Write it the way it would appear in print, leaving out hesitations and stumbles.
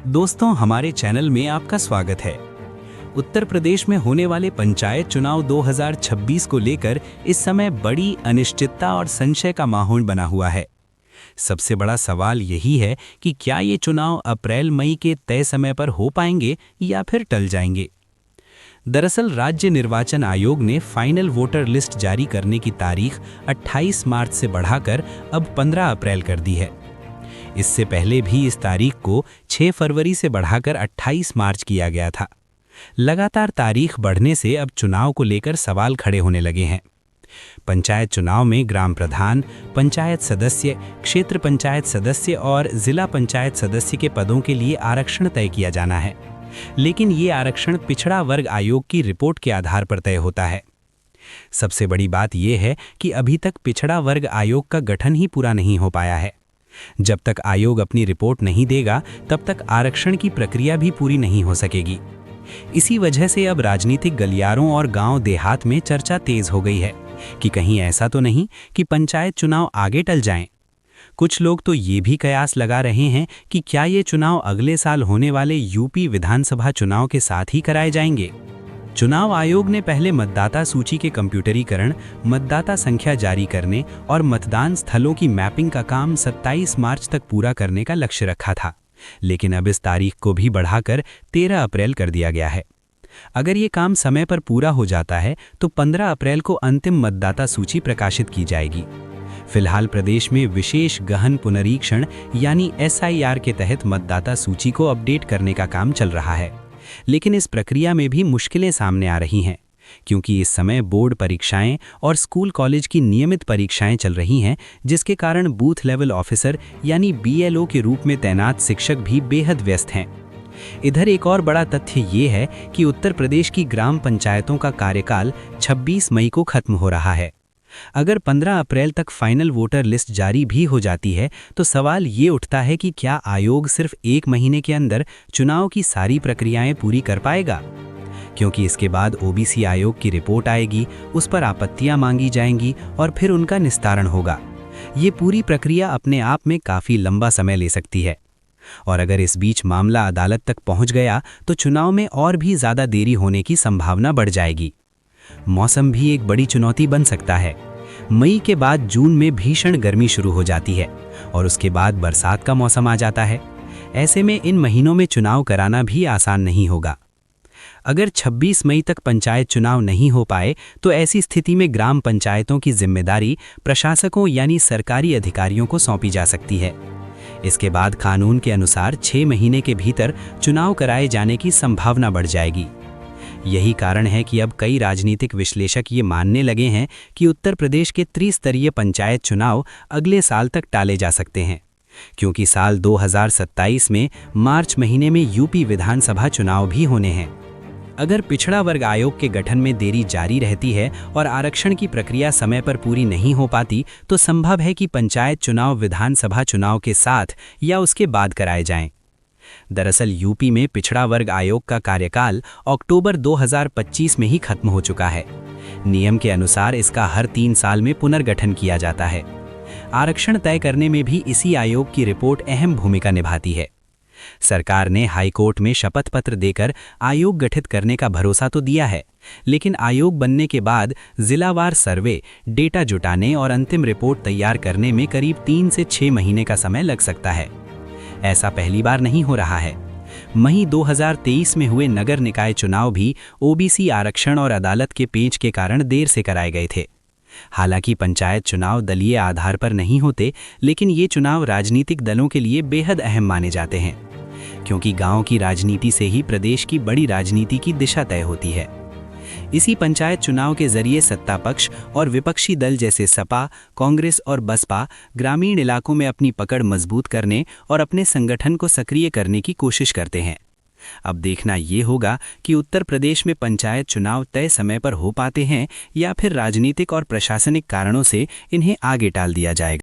दोस्तों, हमारे चैनल में आपका स्वागत है। उत्तर प्रदेश में होने वाले पंचायत चुनाव 2026 को लेकर इस समय बड़ी अनिश्चितता और संशय का माहौल बना हुआ है। सबसे बड़ा सवाल यही है कि क्या ये चुनाव अप्रैल-मई के तय समय पर हो पाएंगे या फिर टल जाएंगे। दरअसल राज्य निर्वाचन आयोग ने फाइनल वोटर लिस्ट जारी करने की तारीख 28 मार्च से बढ़ाकर अब 15 अप्रैल कर दी है। इससे पहले भी इस तारीख को 6 फरवरी से बढ़ाकर 28 मार्च किया गया था। लगातार तारीख बढ़ने से अब चुनाव को लेकर सवाल खड़े होने लगे हैं। पंचायत चुनाव में ग्राम प्रधान, पंचायत सदस्य, क्षेत्र पंचायत सदस्य और जिला पंचायत सदस्य के पदों के लिए आरक्षण तय किया जाना है, लेकिन ये आरक्षण पिछड़ा वर्ग आयोग की रिपोर्ट के आधार पर तय होता है। सबसे बड़ी बात यह है कि अभी तक पिछड़ा वर्ग आयोग का गठन ही पूरा नहीं हो पाया है। जब तक आयोग अपनी रिपोर्ट नहीं देगा, तब तक आरक्षण की प्रक्रिया भी पूरी नहीं हो सकेगी। इसी वजह से अब राजनीतिक गलियारों और गांव देहात में चर्चा तेज हो गई है कि कहीं ऐसा तो नहीं कि पंचायत चुनाव आगे टल जाएं। कुछ लोग तो ये भी कयास लगा रहे हैं कि क्या ये चुनाव अगले साल होने वाले यूपी विधानसभा चुनाव के साथ ही कराए जाएंगे। चुनाव आयोग ने पहले मतदाता सूची के कंप्यूटरीकरण, मतदाता संख्या जारी करने और मतदान स्थलों की मैपिंग का काम 27 मार्च तक पूरा करने का लक्ष्य रखा था, लेकिन अब इस तारीख को भी बढ़ाकर 13 अप्रैल कर दिया गया है। अगर ये काम समय पर पूरा हो जाता है तो 15 अप्रैल को अंतिम मतदाता सूची प्रकाशित की जाएगी। फिलहाल प्रदेश में विशेष गहन पुनरीक्षण यानी SIR के तहत मतदाता सूची को अपडेट करने का काम चल रहा है, लेकिन इस प्रक्रिया में भी मुश्किलें सामने आ रही हैं, क्योंकि इस समय बोर्ड परीक्षाएं और स्कूल कॉलेज की नियमित परीक्षाएं चल रही हैं, जिसके कारण बूथ लेवल ऑफिसर यानी BLO के रूप में तैनात शिक्षक भी बेहद व्यस्त हैं। इधर एक और बड़ा तथ्य ये है कि उत्तर प्रदेश की ग्राम पंचायतों का कार्यकाल 26 मई को खत्म हो रहा है। अगर 15 अप्रैल तक फाइनल वोटर लिस्ट जारी भी हो जाती है तो सवाल ये उठता है कि क्या आयोग सिर्फ 1 महीने के अंदर चुनाव की सारी प्रक्रियाएं पूरी कर पाएगा, क्योंकि इसके बाद OBC आयोग की रिपोर्ट आएगी, उस पर आपत्तियां मांगी जाएंगी और फिर उनका निस्तारण होगा। ये पूरी प्रक्रिया अपने आप में काफ़ी लंबा समय ले सकती है, और अगर इस बीच मामला अदालत तक पहुंच गया तो चुनाव में और भी ज़्यादा देरी होने की संभावना बढ़ जाएगी। मौसम भी एक बड़ी चुनौती बन सकता है। मई के बाद जून में भीषण गर्मी शुरू हो जाती है और उसके बाद बरसात का मौसम आ जाता है। ऐसे में इन महीनों में चुनाव कराना भी आसान नहीं होगा। अगर 26 मई तक पंचायत चुनाव नहीं हो पाए तो ऐसी स्थिति में ग्राम पंचायतों की जिम्मेदारी प्रशासकों यानी सरकारी अधिकारियों को सौंपी जा सकती है। इसके बाद कानून के अनुसार 6 महीने के भीतर चुनाव कराए जाने की संभावना बढ़ जाएगी। यही कारण है कि अब कई राजनीतिक विश्लेषक ये मानने लगे हैं कि उत्तर प्रदेश के त्रिस्तरीय पंचायत चुनाव अगले साल तक टाले जा सकते हैं, क्योंकि साल 2027 में मार्च महीने में यूपी विधानसभा चुनाव भी होने हैं। अगर पिछड़ा वर्ग आयोग के गठन में देरी जारी रहती है और आरक्षण की प्रक्रिया समय पर पूरी नहीं हो पाती तो संभव है कि पंचायत चुनाव विधानसभा चुनाव के साथ या उसके बाद कराए जाएं। दरअसल यूपी में पिछड़ा वर्ग आयोग का कार्यकाल अक्टूबर 2025 में ही खत्म हो चुका है। नियम के अनुसार इसका हर 3 साल में पुनर्गठन किया जाता है। आरक्षण तय करने में भी इसी आयोग की रिपोर्ट अहम भूमिका निभाती है। सरकार ने हाईकोर्ट में शपथ पत्र देकर आयोग गठित करने का भरोसा तो दिया है, लेकिन आयोग बनने के बाद जिलावार सर्वे, डेटा जुटाने और अंतिम रिपोर्ट तैयार करने में करीब 3 से 6 महीने का समय लग सकता है। ऐसा पहली बार नहीं हो रहा है। मई 2023 में हुए नगर निकाय चुनाव भी OBC आरक्षण और अदालत के पेंच के कारण देर से कराए गए थे। हालांकि पंचायत चुनाव दलीय आधार पर नहीं होते, लेकिन ये चुनाव राजनीतिक दलों के लिए बेहद अहम माने जाते हैं, क्योंकि गांव की राजनीति से ही प्रदेश की बड़ी राजनीति की दिशा तय होती है। इसी पंचायत चुनाव के जरिए सत्ता पक्ष और विपक्षी दल जैसे सपा, कांग्रेस और बसपा ग्रामीण इलाकों में अपनी पकड़ मजबूत करने और अपने संगठन को सक्रिय करने की कोशिश करते हैं। अब देखना ये होगा कि उत्तर प्रदेश में पंचायत चुनाव तय समय पर हो पाते हैं या फिर राजनीतिक और प्रशासनिक कारणों से इन्हें आगे टाल दिया जाएगा।